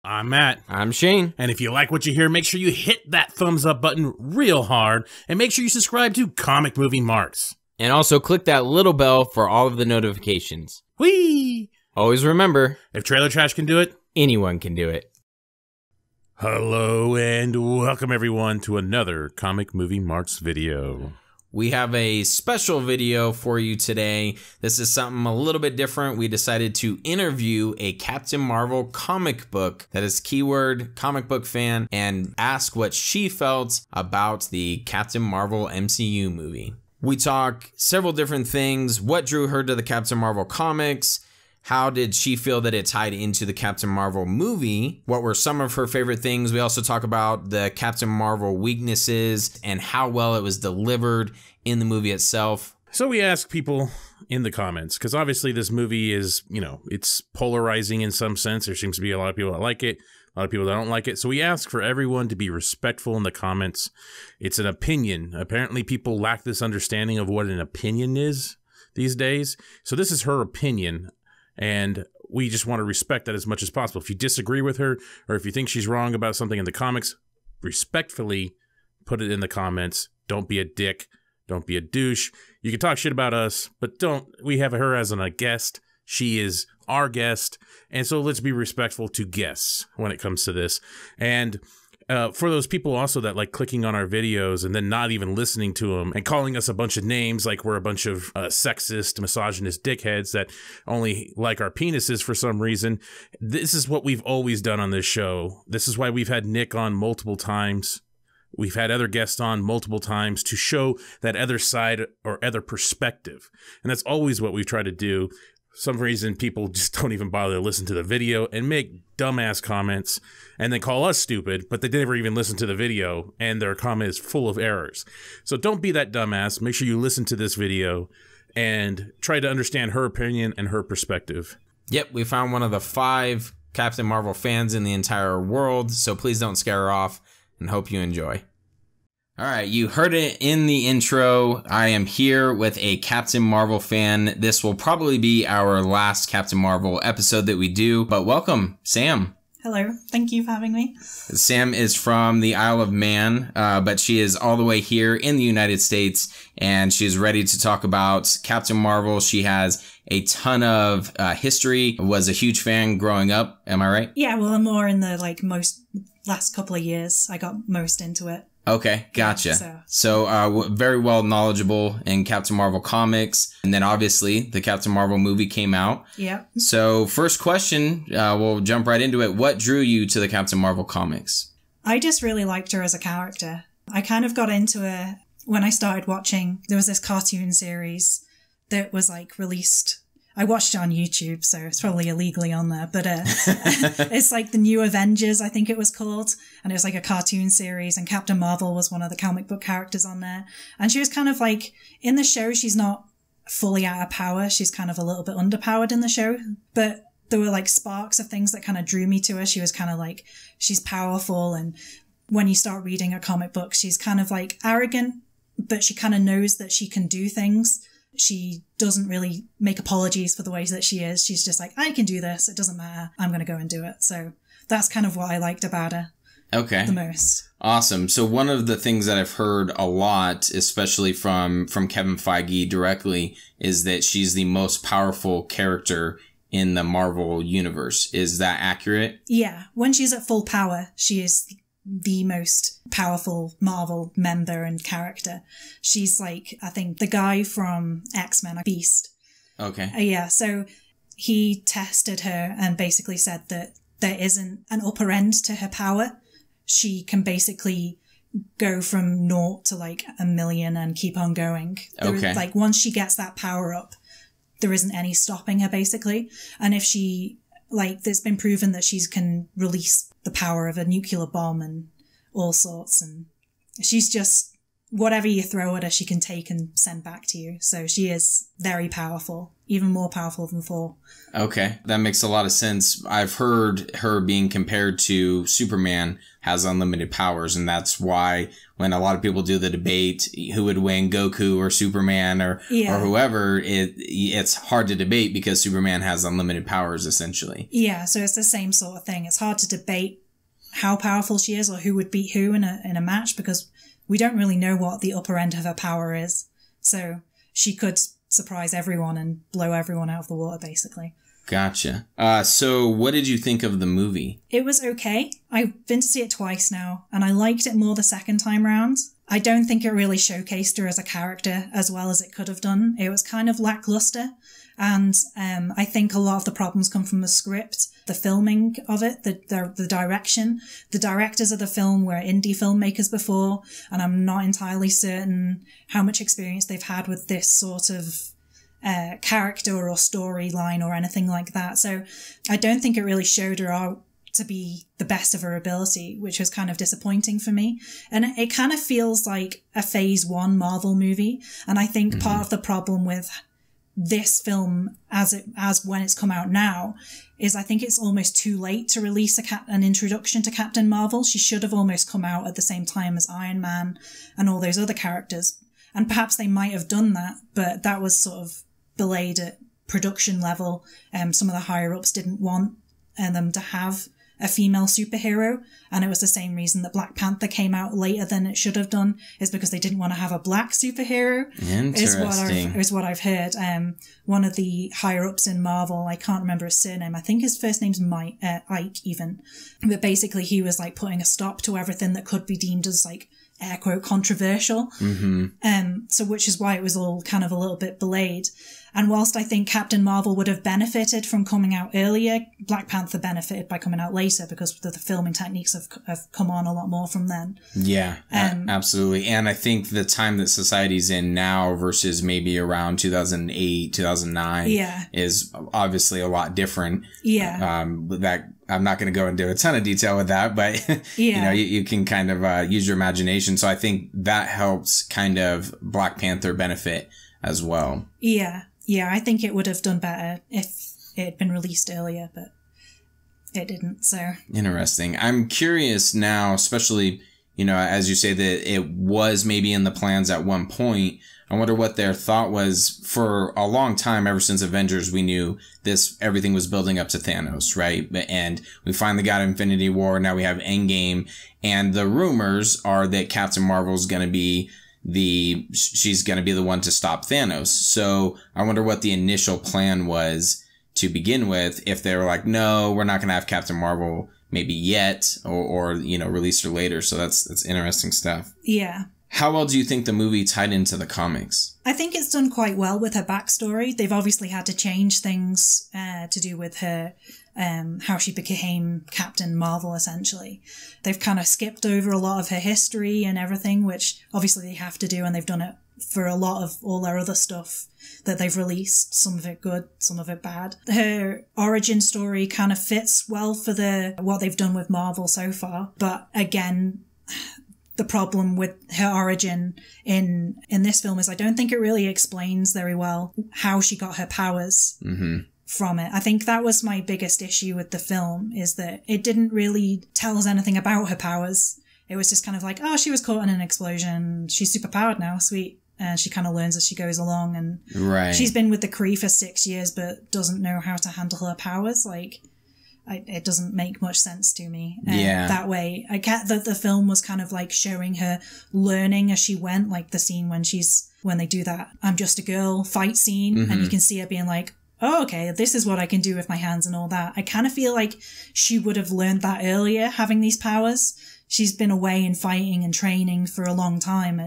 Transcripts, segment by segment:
I'm Matt. I'm Shane. And if you like what you hear, make sure you hit that thumbs up button real hard, and make sure you subscribe to Comic Movie Marks. And also click that little bell for all of the notifications. Whee! Always remember, If Trailer Trash can do it, anyone can do it. hello and welcome everyone to another Comic Movie Marks video. We have a special video for you today. This is something a little bit different. We decided to interview a Captain Marvel comic book, that is keyword comic book fan, and ask what she felt about the Captain Marvel MCU movie. We talk several different things. What drew her to the Captain Marvel comics? How did she feel that it tied into the Captain Marvel movie? What were some of her favorite things? We also talk about the Captain Marvel weaknesses and how well it was delivered in the movie itself. So we ask people in the comments, because obviously this movie is, it's polarizing in some sense. There seems to be a lot of people that like it, a lot of people that don't like it. So we ask for everyone to be respectful in the comments. It's an opinion. Apparently people lack this understanding of what an opinion is these days. So this is her opinion. And we just want to respect that as much as possible. If you disagree with her, or if you think she's wrong about something in the comics, respectfully put it in the comments. Don't be a dick. Don't be a douche. You can talk shit about us, but we have her as a guest. She is our guest. And so let's be respectful to guests when it comes to this. And for those people also that like clicking on our videos and then not even listening to them and calling us a bunch of names like we're a bunch of sexist, misogynist dickheads that only like our penises for some reason. This is what we've always done on this show. This is why we've had Nick on multiple times. We've had other guests on multiple times to show that other side or other perspective. And that's always what we try to do. For some reason, people just don't even bother to listen to the video and make dumbass comments and then call us stupid, but they never even listen to the video and their comment is full of errors. So don't be that dumbass. Make sure you listen to this video and try to understand her opinion and her perspective. Yep, we found one of the 5 Captain Marvel fans in the entire world, so please don't scare her off and hope you enjoy. All right, you heard it in the intro. I am here with a Captain Marvel fan. This will probably be our last Captain Marvel episode that we do, but welcome, Sam. Hello, thank you for having me. Sam is from the Isle of Man, but she is all the way here in the United States, and she's ready to talk about Captain Marvel. She has a ton of history, was a huge fan growing up. Am I right? Yeah, well, I'm more in the last couple of years. I got most into it. Okay, gotcha. So very well knowledgeable in Captain Marvel comics. And then obviously the Captain Marvel movie came out. Yeah. So first question, we'll jump right into it. What drew you to the Captain Marvel comics? I just really liked her as a character. I kind of got into her when I started watching. There was this cartoon series that was released. I watched it on YouTube, so it's probably illegally on there, but it's like the New Avengers, I think it was called, and it was like a cartoon series, and Captain Marvel was one of the comic book characters on there, and she was kind of in the show, she's not fully out of power, she's kind of a little bit underpowered in the show, but there were sparks of things that kind of drew me to her. She was kind of she's powerful, and when you start reading her comic book, she's kind of arrogant, but she kind of knows that she can do things. She doesn't really make apologies for the ways that she is. She's just I can do this. It doesn't matter. I'm going to go and do it. So that's kind of what I liked about her. Okay. The most. Awesome. So one of the things that I've heard a lot, especially from Kevin Feige directly, is that she's the most powerful character in the Marvel universe. Is that accurate? Yeah. When she's at full power, she is the most powerful Marvel member and character. She's I think the guy from X-Men, Beast. Okay. Yeah, so he tested her and basically said that there isn't an upper end to her power. She can basically go from 0 to 1 million and keep on going. Okay. Once she gets that power up, there isn't any stopping her basically. And if she there's been proven that she can release the power of a nuclear bomb and all sorts. And she's just whatever you throw at her, she can take and send back to you. So she is very powerful, even more powerful than Thor. Okay, that makes a lot of sense. I've heard her being compared to Superman has unlimited powers, and that's why when a lot of people do the debate who would win, Goku or Superman or whoever, it's hard to debate because Superman has unlimited powers essentially. Yeah, so it's the same sort of thing. It's hard to debate how powerful she is or who would beat who in a match because we don't really know what the upper end of her power is. So she could surprise everyone and blow everyone out of the water, basically. Gotcha. So what did you think of the movie? It was okay. I've been to see it twice now, and I liked it more the second time round. I don't think it really showcased her as a character as well as it could have done. It was kind of lackluster, and I think a lot of the problems come from the script, the filming of it, the direction. The directors of the film were indie filmmakers before, and I'm not entirely certain how much experience they've had with this sort of character or storyline or anything like that. So I don't think it really showed her out to be the best of her ability, which was kind of disappointing for me. And it kind of feels like a Phase 1 Marvel movie. And I think part of the problem with this film as when it's come out now is I think it's almost too late to release an introduction to Captain Marvel. She should have almost come out at the same time as Iron Man and all those other characters. And perhaps they might have done that, but that was sort of delayed at production level. Some of the higher ups didn't want them to have a female superhero, and it was the same reason that Black Panther came out later than it should have done, is because they didn't want to have a black superhero. Interesting. Is what I've heard. One of the higher ups in Marvel, I can't remember his surname, I think his first name's Ike even, but basically he was like putting a stop to everything that could be deemed as like air quote controversial. So which is why it was all kind of a little bit delayed. And whilst I think Captain Marvel would have benefited from coming out earlier, Black Panther benefited by coming out later because the filming techniques have come on a lot more from then. Yeah, absolutely. And I think the time that society's in now versus maybe around 2008, 2009 is obviously a lot different. Yeah. That I'm not going to go into a ton of detail with that, but you know, you can kind of use your imagination. So I think that helps kind of Black Panther benefit as well. Yeah, I think it would have done better if it had been released earlier, but it didn't, so. Interesting. I'm curious now, especially, you know, as you say that it was maybe in the plans at one point, I wonder what their thought was. For a long time, ever since Avengers, we knew everything was building up to Thanos, right? And we finally got Infinity War, now we have Endgame, and the rumors are that Captain Marvel's gonna be she's going to be the one to stop Thanos. So I wonder what the initial plan was to begin with. If they were like, no, we're not going to have Captain Marvel maybe yet, or you know, release her later. So that's interesting stuff. Yeah. How well do you think the movie tied into the comics? I think it's done quite well with her backstory. They've obviously had to change things to do with her, how she became Captain Marvel, essentially. They've kind of skipped over a lot of her history and everything, which obviously they have to do, and they've done it for a lot of all their other stuff that they've released, some of it good, some of it bad. Her origin story kind of fits well for what they've done with Marvel so far, but again, the problem with her origin in this film is I don't think it really explains very well how she got her powers from it. I think that was my biggest issue with the film, is that it didn't really tell us anything about her powers. It was just kind of like, oh, she was caught in an explosion, she's super powered now, sweet. And she kind of learns as she goes along, and she's been with the Kree for 6 years but doesn't know how to handle her powers. Like, it doesn't make much sense to me that way. I get that the film was kind of like showing her learning as she went, like the scene when they do that I'm just a girl fight scene, and you can see her being like, oh, okay, this is what I can do with my hands and all that. I kind of feel like she would have learned that earlier, having these powers. She's been away and fighting and training for a long time.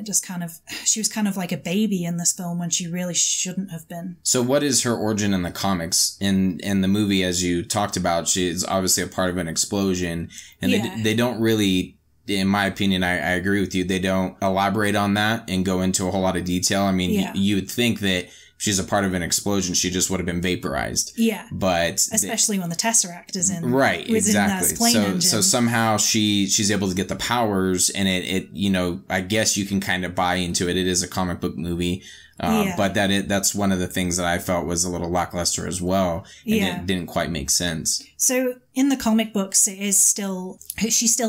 She was kind of like a baby in this film when she really shouldn't have been. So what is her origin in the comics? In the movie, as you talked about, she is obviously a part of an explosion, and they don't really, in my opinion, I agree with you, they don't elaborate on that and go into a whole lot of detail. I mean, you would think that she's a part of an explosion, she just would have been vaporized. Yeah. But especially when the Tesseract is in. Right, exactly. So somehow she's able to get the powers, and it you know, I guess you can kind of buy into it. It is a comic book movie. But that's one of the things that I felt was a little lackluster as well. And it didn't quite make sense. So in the comic books, she still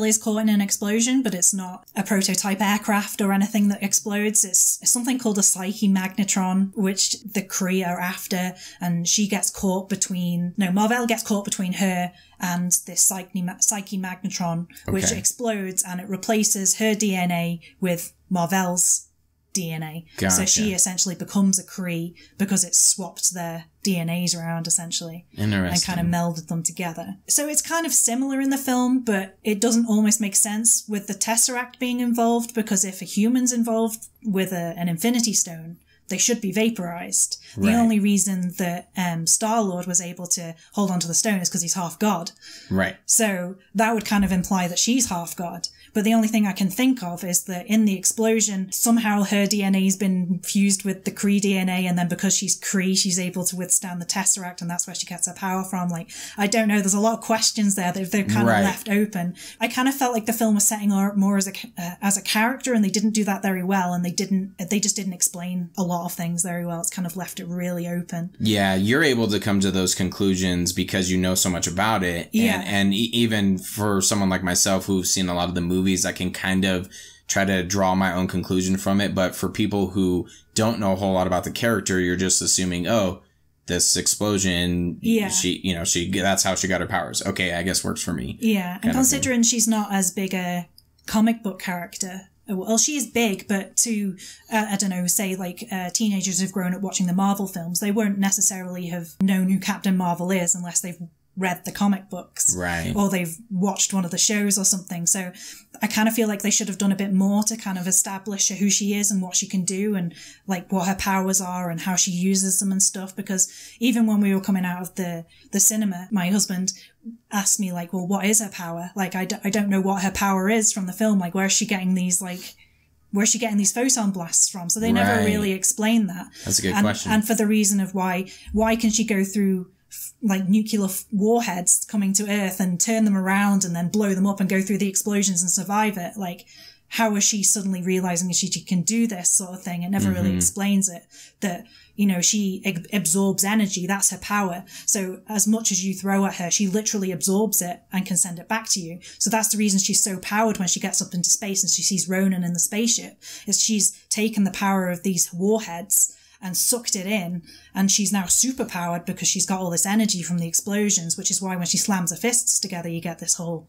is caught in an explosion, but it's not a prototype aircraft or anything that explodes. It's something called a Psyche Magnetron, which the Kree are after. And she gets caught Mar-Vell gets caught between her and this Psyche Magnetron, which explodes, and it replaces her DNA with Mar-Vell's DNA. Gotcha. So she essentially becomes a Kree because it swapped their DNAs around, essentially. Interesting. And kind of melded them together. So it's kind of similar in the film, but it doesn't almost make sense with the Tesseract being involved, because if a human's involved with an Infinity Stone, they should be vaporized. The only reason that Star-Lord was able to hold onto the stone is because he's half god. Right. So that would kind of imply that she's half god. But the only thing I can think of is that in the explosion, somehow her DNA's been fused with the Kree DNA, and then because she's Kree, she's able to withstand the Tesseract, and that's where she gets her power from. Like, I don't know. There's a lot of questions there that they're kind of left open. I kind of felt like the film was setting her up more as a character, and they didn't do that very well, and they just didn't explain a lot of things very well. It's kind of left it really open. Yeah, you're able to come to those conclusions because you know so much about it. Yeah. And even for someone like myself who's seen a lot of the movies, I can kind of try to draw my own conclusion from it. But for people who don't know a whole lot about the character, you're just assuming, oh, this explosion, that's how she got her powers. Okay, I guess works for me. Yeah, and considering she's not as big a comic book character, well, she is big, but to, I don't know, say like teenagers who've grown up watching the Marvel films, they won't necessarily have known who Captain Marvel is unless they've read the comic books. Right. Or they've watched one of the shows or something. So I kind of feel like they should have done a bit more to kind of establish who she is and what she can do, and like what her powers are and how she uses them and stuff. Because even when we were coming out of the cinema, my husband asked me like, well, what is her power? Like, I don't know what her power is from the film. Like, where's she getting these photon blasts from? So they never really explain that. That's a good question. And for the reason of why can she go through like nuclear warheads coming to Earth and turn them around and then blow them up and go through the explosions and survive it? Like, how is she suddenly realizing she can do this sort of thing? It never really explains it. That, she absorbs energy. That's her power. So as much as you throw at her, she literally absorbs it and can send it back to you. So that's the reason she's so powered when she gets up into space and she sees Ronan in the spaceship, is she's taken the power of these warheads and sucked it in, and she's now super powered because she's got all this energy from the explosions, which is why when she slams her fists together, you get this whole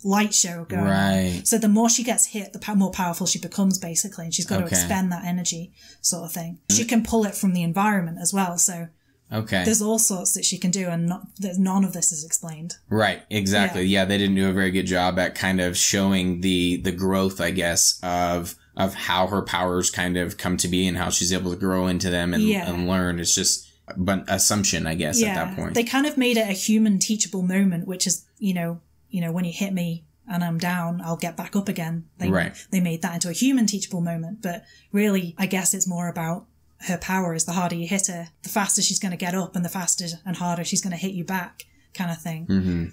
light show going on. So the more she gets hit, the more powerful she becomes, basically, and she's got to expend that energy, sort of thing. She can pull it from the environment as well, so there's all sorts that she can do, and none of this is explained. Right, exactly. Yeah, they didn't do a very good job at kind of showing the growth, I guess, of how her powers kind of come to be and how she's able to grow into them and learn. It's just an assumption, I guess, at that point. They kind of made it a human teachable moment, which is, when you hit me and I'm down, I'll get back up again. They made that into a human teachable moment. But really, I guess it's more about her powers. The harder you hit her, the faster she's going to get up, and the faster and harder she's going to hit you back, kind of thing. Mm-hmm.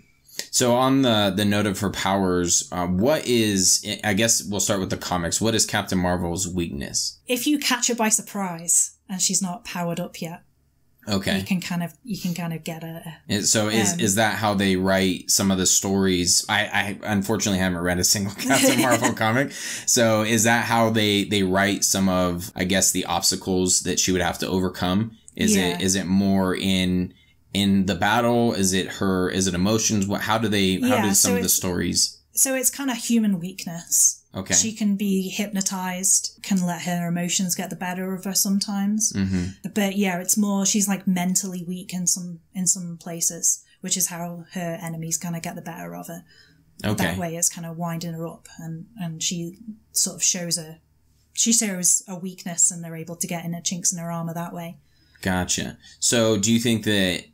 So on the note of her powers, what is, I guess we'll start with the comics. What is Captain Marvel's weakness? If you catch her by surprise and she's not powered up yet, you can kind of get her. So is that how they write some of the stories? I unfortunately haven't read a single Captain Marvel comic. So is that how they write some of, I guess, the obstacles that she would have to overcome? Is it more in the battle? Is it emotions? How do some of the stories? So it's kind of human weakness. Okay. She can be hypnotized, can let her emotions get the better of her sometimes. Mm-hmm. But yeah, it's more, she's like mentally weak in some places, which is how her enemies kind of get the better of her. Okay. That way it's kind of winding her up, and she sort of shows a weakness, and they're able to get in her chinks in her armor that way. Gotcha. So do you think that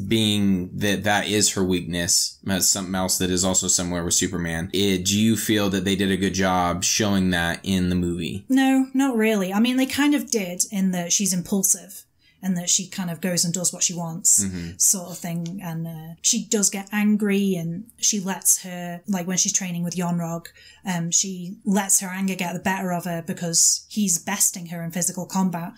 being that is her weakness, something else that is also similar with Superman. Do you feel that they did a good job showing that in the movie? No, not really. I mean, they kind of did in that she's impulsive and that she kind of goes and does what she wants, sort of thing. And she does get angry, and she lets her, like when she's training with Yon-Rogg, she lets her anger get the better of her because he's besting her in physical combat.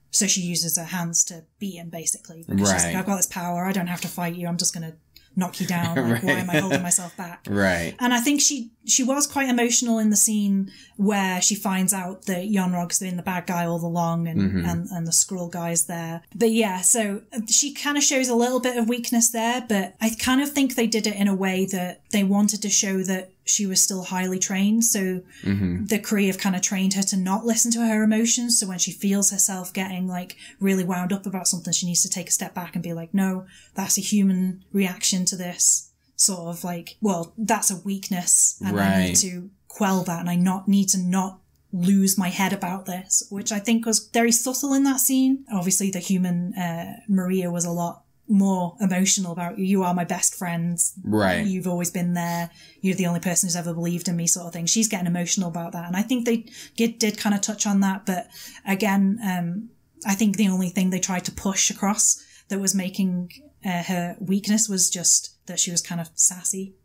So she uses her hands to beat him, basically. Because she's like, I've got this power, I don't have to fight you, I'm just going to knock you down. Like, why am I holding myself back? Right. And I think she was quite emotional in the scene where she finds out that Yon-Rogg's been the bad guy all along, and the Skrull guy's there. But yeah, so she kind of shows a little bit of weakness there, but I kind of think they did it in a way that they wanted to show that she was still highly trained. So the Kree have kind of trained her to not listen to her emotions. So when she feels herself getting like really wound up about something, she needs to take a step back and be like, no, that's a human reaction to this. Sort of like, well, that's a weakness, and I need to quell that, and I need to not lose my head about this, which I think was very subtle in that scene. Obviously, the human Maria was a lot more emotional about, you are my best friend. Right. You've always been there. You're the only person who's ever believed in me, sort of thing. She's getting emotional about that. And I think they did kind of touch on that. But again, I think the only thing they tried to push across that was making her weakness was just that she was kind of sassy.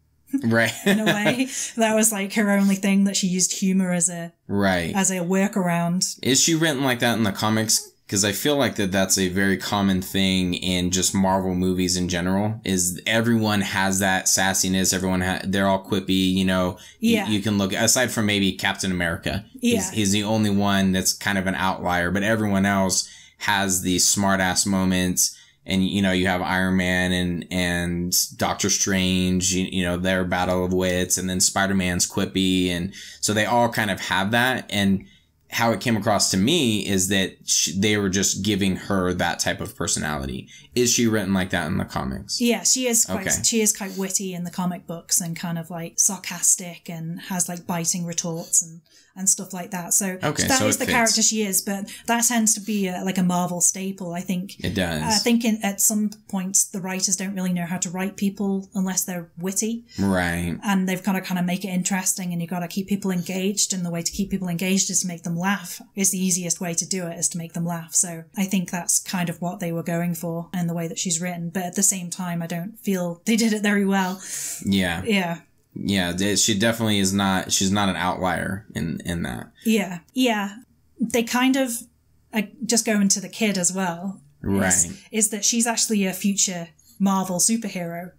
Right. In a way. That was like her only thing, that she used humor as a workaround. Is she written like that in the comics? Because I feel like that's a very common thing in just Marvel movies in general, is everyone has that sassiness. They're all quippy, you know. Yeah. You can look, aside from maybe Captain America. Yeah. He's the only one that's kind of an outlier, but everyone else has these smart ass moments. And, you know, you have Iron Man and Doctor Strange, you know, their battle of wits, and then Spider-Man's quippy. And so they all kind of have that. And how it came across to me is that they were just giving her that type of personality. Is she written like that in the comics? Yeah, she is quite witty in the comic books, and kind of like sarcastic, and has like biting retorts and stuff like that. So that is the character she is, but that tends to be like a Marvel staple, I think. It does. I think at some points the writers don't really know how to write people unless they're witty. Right. And they've got to kind of make it interesting, and you've got to keep people engaged, and the way to keep people engaged is to make them laugh. It's the easiest way to do it, is to make them laugh. So I think that's kind of what they were going for in the way that she's written. But at the same time, I don't feel they did it very well. Yeah. Yeah. Yeah, she definitely is not, she's not an outlier in that. Yeah. Yeah. They kind of, just go into the kid as well. Right. Is that she's actually a future Marvel superhero.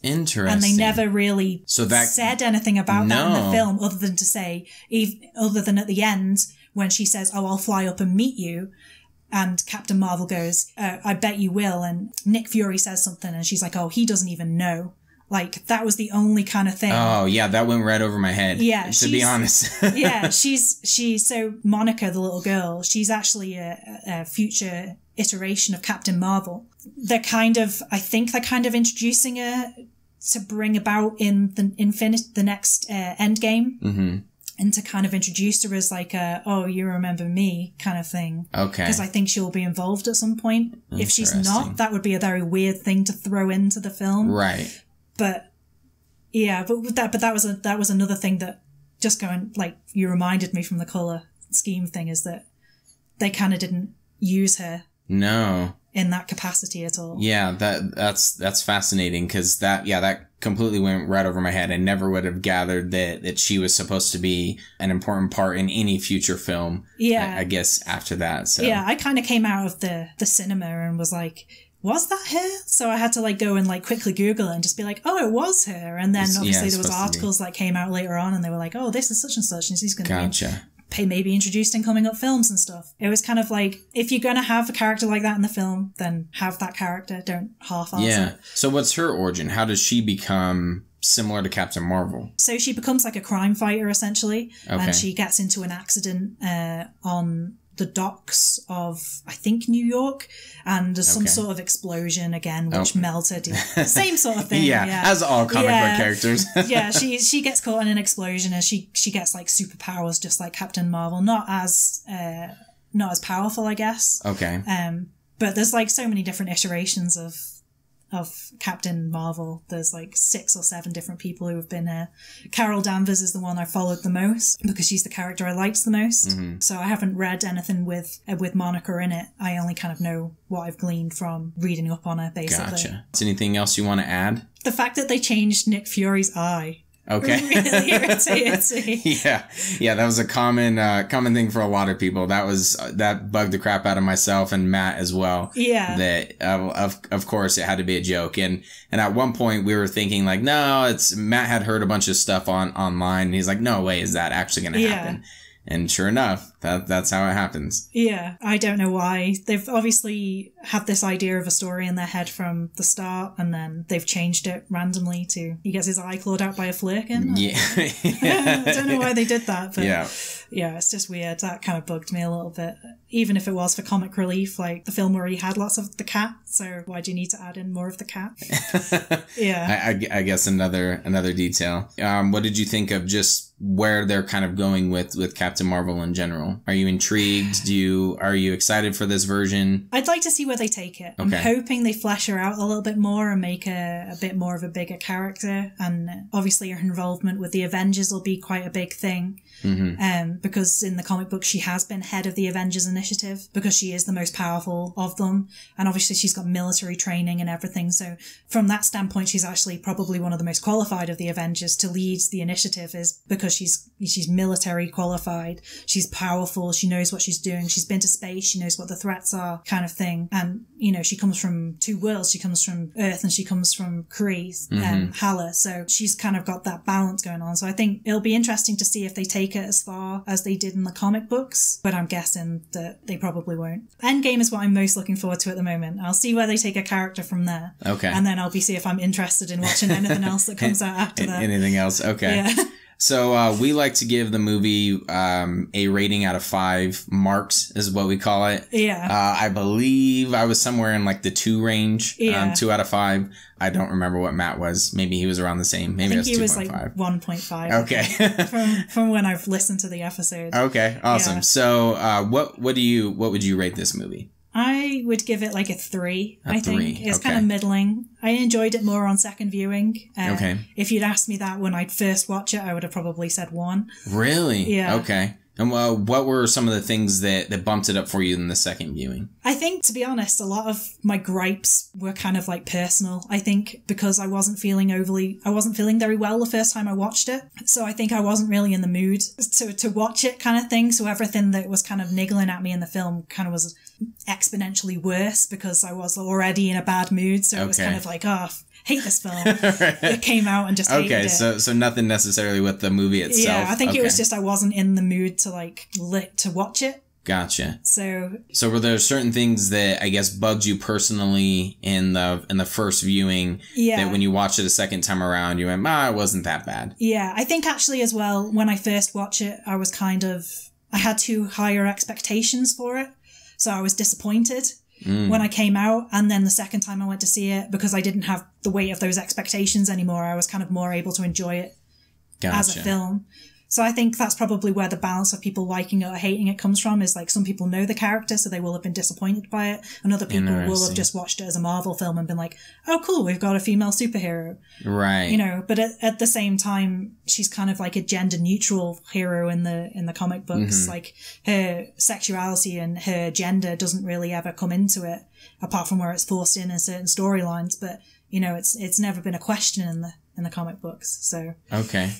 Interesting. And they never really said anything about that in the film, other than to say, other than at the end, when she says, oh, I'll fly up and meet you. And Captain Marvel goes, I bet you will. And Nick Fury says something, and she's like, oh, he doesn't even know. Like, that was the only kind of thing. Oh, yeah, that went right over my head. Yeah. To be honest. Yeah, so Monica, the little girl, she's actually a future iteration of Captain Marvel. They're kind of introducing her to bring about in the next Endgame. Mm-hmm. And to kind of introduce her as like oh, you remember me kind of thing. Okay. Because I think she'll be involved at some point. If she's not, that would be a very weird thing to throw into the film. Right. But yeah, that was another thing that, just going, like, you reminded me from the color scheme thing, is that they kind of didn't use her. No. In that capacity at all. Yeah, that's fascinating, because that completely went right over my head. I never would have gathered that she was supposed to be an important part in any future film. Yeah. I guess after that. So yeah, I kind of came out of the cinema and was like, was that her? So I had to like go and like quickly Google it and just be like, oh, it was her. And then obviously there was articles that came out later on, and they were like, oh, this is such and such, and she's going to be maybe introduced in coming up films and stuff. It was kind of like, if you're going to have a character like that in the film, then have that character. Don't half-ass it. So what's her origin? How does she become similar to Captain Marvel? So she becomes like a crime fighter, essentially. Okay. And she gets into an accident on the docks of, I think, New York, and there's some sort of explosion again, which melted. Same sort of thing. Yeah, as all comic book characters. Yeah, she gets caught in an explosion, and she gets like superpowers, just like Captain Marvel. Not as powerful, I guess. Okay. But there's like so many different iterations of of Captain Marvel. There's like 6 or 7 different people who have been here. Carol Danvers is the one I followed the most because she's the character I liked the most. So I haven't read anything with Monica in it. I only kind of know what I've gleaned from reading up on her, basically. Gotcha. Is anything else you want to add? The fact that they changed Nick Fury's eye. Okay. Really irritated me. Yeah, that was a common thing for a lot of people. That bugged the crap out of myself and Matt as well. Yeah. That of course it had to be a joke, and at one point we were thinking like, no, Matt had heard a bunch of stuff online, and he's like, no way is that actually going to happen. And sure enough, that's how it happens. Yeah, I don't know why. They've obviously had this idea of a story in their head from the start, and then they've changed it randomly to he gets his eye clawed out by a flirkin. Yeah. I don't know why they did that, but yeah, it's just weird. That kind of bugged me a little bit. Even if it was for comic relief, like the film already had lots of the cat, so why do you need to add in more of the cat? Yeah. I guess another detail. What did you think of just where they're kind of going with Captain Marvel in general? Are you intrigued? Are you excited for this version? I'd like to see where they take it. I'm hoping they flesh her out a little bit more and make her a bit more of a bigger character. And obviously her involvement with the Avengers will be quite a big thing. Because in the comic book she has been head of the Avengers Initiative because she is the most powerful of them, and obviously she's got military training and everything, so from that standpoint she's actually probably one of the most qualified of the Avengers to lead the initiative, is because she's military qualified, she's powerful, she knows what she's doing, she's been to space, she knows what the threats are, kind of thing. And she comes from 2 worlds, she comes from Earth and she comes from Kree, Hala, so she's kind of got that balance going on. So I think it'll be interesting to see if they take it as far as they did in the comic books, but I'm guessing that they probably won't. Endgame is what I'm most looking forward to at the moment. I'll see where they take a character from there. Okay. And then I'll see if I'm interested in watching anything else that comes out after that. Anything else? Okay. Yeah. So we like to give the movie a rating out of 5. Marks is what we call it. Yeah. I believe I was somewhere in like the 2 range. 2 out of 5. I don't remember what Matt was. Maybe he was around the same. Maybe I think he was 2.5. Like 1.5. Okay. from when I've listened to the episode. Okay. Awesome. Yeah. So what would you rate this movie? I would give it like a 3. I think it's kind of middling. I enjoyed it more on second viewing. If you'd asked me that when I'd first watch it, I would have probably said 1. Really? Yeah. Okay. And what were some of the things that bumped it up for you in the second viewing? I think, to be honest, a lot of my gripes were kind of like personal. I think because I wasn't feeling very well the first time I watched it. So I think I wasn't really in the mood to watch it, kind of thing. So everything that was kind of niggling at me in the film kind of was exponentially worse because I was already in a bad mood. So it was kind of like, hate this film. Right. It came out and just hated it. So nothing necessarily with the movie itself. Yeah, I think it was just I wasn't in the mood to watch it. Gotcha. So were there certain things that I guess bugged you personally in the first viewing that when you watched it a second time around you went, it wasn't that bad? Yeah, I think actually as well, when I first watched it, I had too higher expectations for it. So I was disappointed when I came out, and then the second time I went to see it, because I didn't have the weight of those expectations anymore, I was kind of more able to enjoy it as a film. So I think that's probably where the balance of people liking it or hating it comes from, is like some people know the character, so they will have been disappointed by it, and other people will have just watched it as a Marvel film and been like, oh cool, we've got a female superhero. Right. But at the same time, she's kind of like a gender neutral hero in the comic books. Like her sexuality and her gender doesn't really ever come into it, apart from where it's forced in certain storylines, but it's never been a question in the comic books. So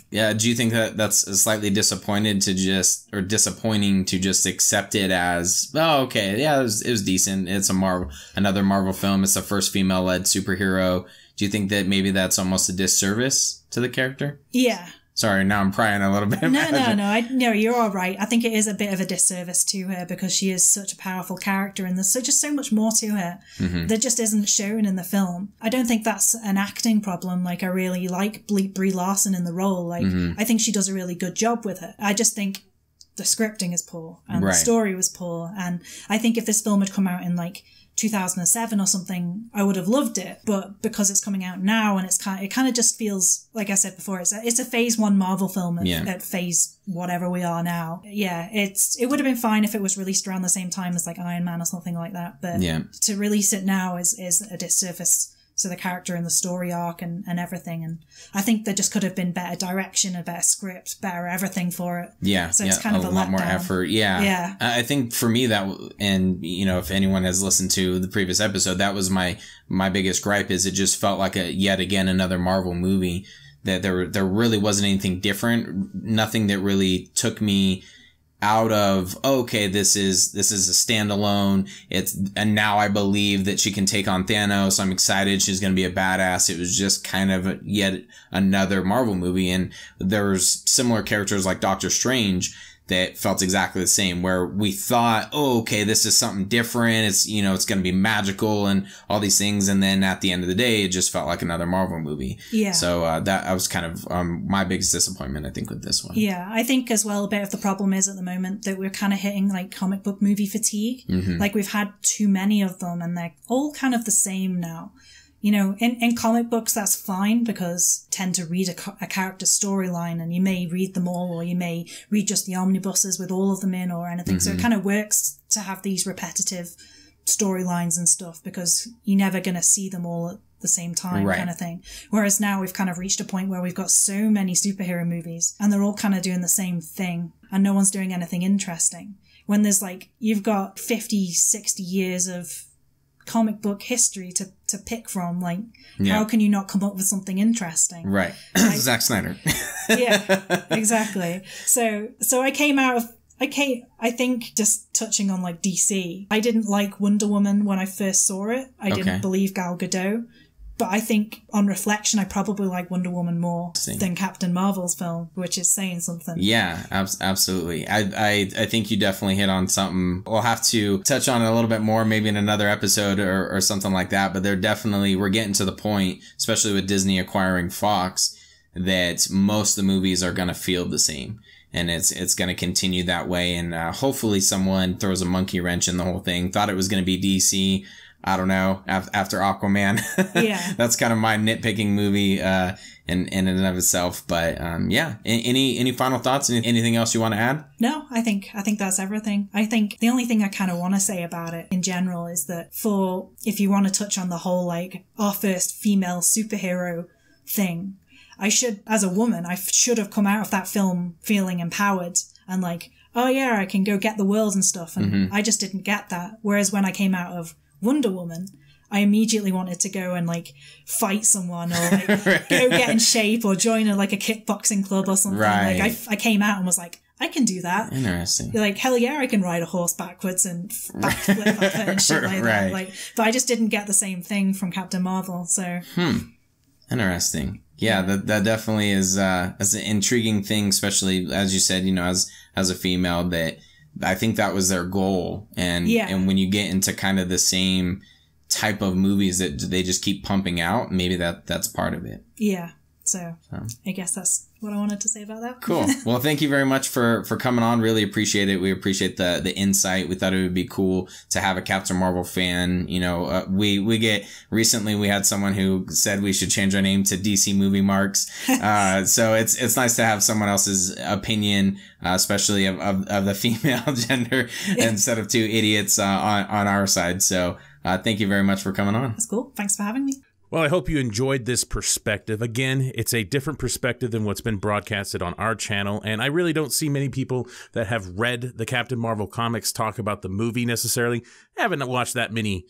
yeah, do you think that's slightly disappointing to just accept it as, it was decent, it's another Marvel film, it's the first female-led superhero? Do you think that maybe that's almost a disservice to the character? Yeah. Sorry, now I'm prying a little bit. No, you're all right. I think it is a bit of a disservice to her because she is such a powerful character and there's just so much more to her that just isn't shown in the film. I don't think that's an acting problem. Like, I really like Brie Larson in the role. Like, I think she does a really good job with it. I just think the scripting is poor and the story was poor. And I think if this film had come out in 2007 or something, I would have loved it, but because it's coming out now and it kind of just feels, like I said before, it's a phase 1 Marvel film at phase whatever we are now. Yeah, it would have been fine if it was released around the same time as Iron Man or something like that, but to release it now is a disservice So the character and the story arc and everything. And I think there just could have been better direction, a better script, better everything for it. Yeah. So it's kind of a lot more letdown. effort. Yeah. Yeah. I think for me and if anyone has listened to the previous episode, that was my biggest gripe, is it just felt like yet again another Marvel movie, that there really wasn't anything different. Nothing that really took me out of, okay, this is a standalone. And now I believe that she can take on Thanos. I'm excited. She's going to be a badass. It was just kind of yet another Marvel movie. And there's similar characters like Doctor Strange that felt exactly the same, where we thought, oh, okay, this is something different. It's, it's going to be magical and all these things. And then at the end of the day, it just felt like another Marvel movie. Yeah. So that was kind of my biggest disappointment, I think, with this one. Yeah. I think as well, a bit of the problem is at the moment that we're kind of hitting like comic book movie fatigue. Mm-hmm. Like we've had too many of them and they're all kind of the same now. In comic books, that's fine because tend to read a character storyline and you may read them all, or you may read just the omnibuses with all of them in or anything. Mm-hmm. So it kind of works to have these repetitive storylines and stuff because you're never going to see them all at the same time, right, kind of thing. Whereas now we've kind of reached a point where we've got so many superhero movies and they're all kind of doing the same thing and no one's doing anything interesting. When there's you've got 50, 60 years of comic book history to pick from, how can you not come up with something interesting? Right. Zack Snyder. Yeah, exactly. So I think just touching on DC, I didn't like Wonder Woman when I first saw it. I didn't believe Gal Gadot. But I think on reflection, I probably like Wonder Woman more than Captain Marvel's film, which is saying something. Yeah, absolutely. I think you definitely hit on something. We'll have to touch on it a little bit more, maybe in another episode or something like that. But we're getting to the point, especially with Disney acquiring Fox, that most of the movies are going to feel the same. And it's going to continue that way. And hopefully someone throws a monkey wrench in the whole thing. Thought it was going to be DC. I don't know, after Aquaman. Yeah. That's kind of my nitpicking movie in and of itself. But yeah, any final thoughts? Anything else you want to add? No, I think that's everything. I think the only thing I kind of want to say about it in general is that if you want to touch on the whole, our first female superhero thing, as a woman, I should have come out of that film feeling empowered and oh yeah, I can go get the world and stuff. And I just didn't get that. Whereas when I came out of Wonder Woman, I immediately wanted to go and fight someone or go get in shape or join a kickboxing club or something. Right. I came out and was I can do that. Interesting. Hell yeah, I can ride a horse backwards and backflip up it and shit like that. But I just didn't get the same thing from Captain Marvel. So interesting. Yeah, that definitely is an intriguing thing, especially as you said, as a female, that I think that was their goal. And when you get into kind of the same type of movies that they just keep pumping out, maybe that's part of it. Yeah. So I guess that's what I wanted to say about that. Cool. Well, thank you very much for coming on. Really appreciate it. We appreciate the insight. We thought it would be cool to have a Captain Marvel fan. Recently we had someone who said we should change our name to DC Movie Marks. So it's nice to have someone else's opinion, especially of the female gender instead of two idiots on our side. So thank you very much for coming on. That's cool. Thanks for having me. Well, I hope you enjoyed this perspective. Again, it's a different perspective than what's been broadcasted on our channel, and I really don't see many people that have read the Captain Marvel comics talk about the movie necessarily. I haven't watched that many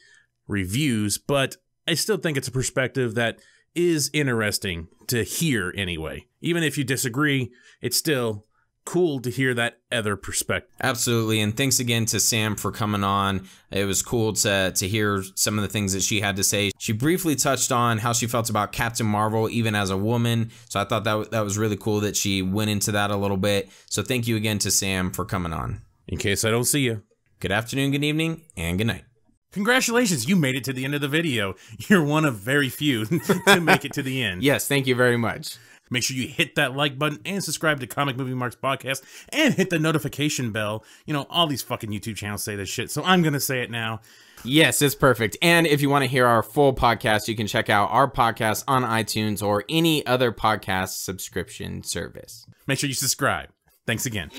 reviews, but I still think it's a perspective that is interesting to hear anyway. Even if you disagree, it's still cool to hear that other perspective. Absolutely. And thanks again to Sam for coming on. It was cool to hear some of the things that she had to say. She briefly touched on how she felt about Captain Marvel, even as a woman. So I thought that was really cool that she went into that a little bit. So thank you again to Sam for coming on. In case I don't see you. Good afternoon, good evening, and good night. Congratulations, you made it to the end of the video. You're one of very few to make it to the end. Yes, thank you very much. Make sure you hit that like button and subscribe to Comic Movie Marks Podcast and hit the notification bell. All these fucking YouTube channels say this shit, so I'm going to say it now. Yes, it's perfect. And if you want to hear our full podcast, you can check out our podcast on iTunes or any other podcast subscription service. Make sure you subscribe. Thanks again.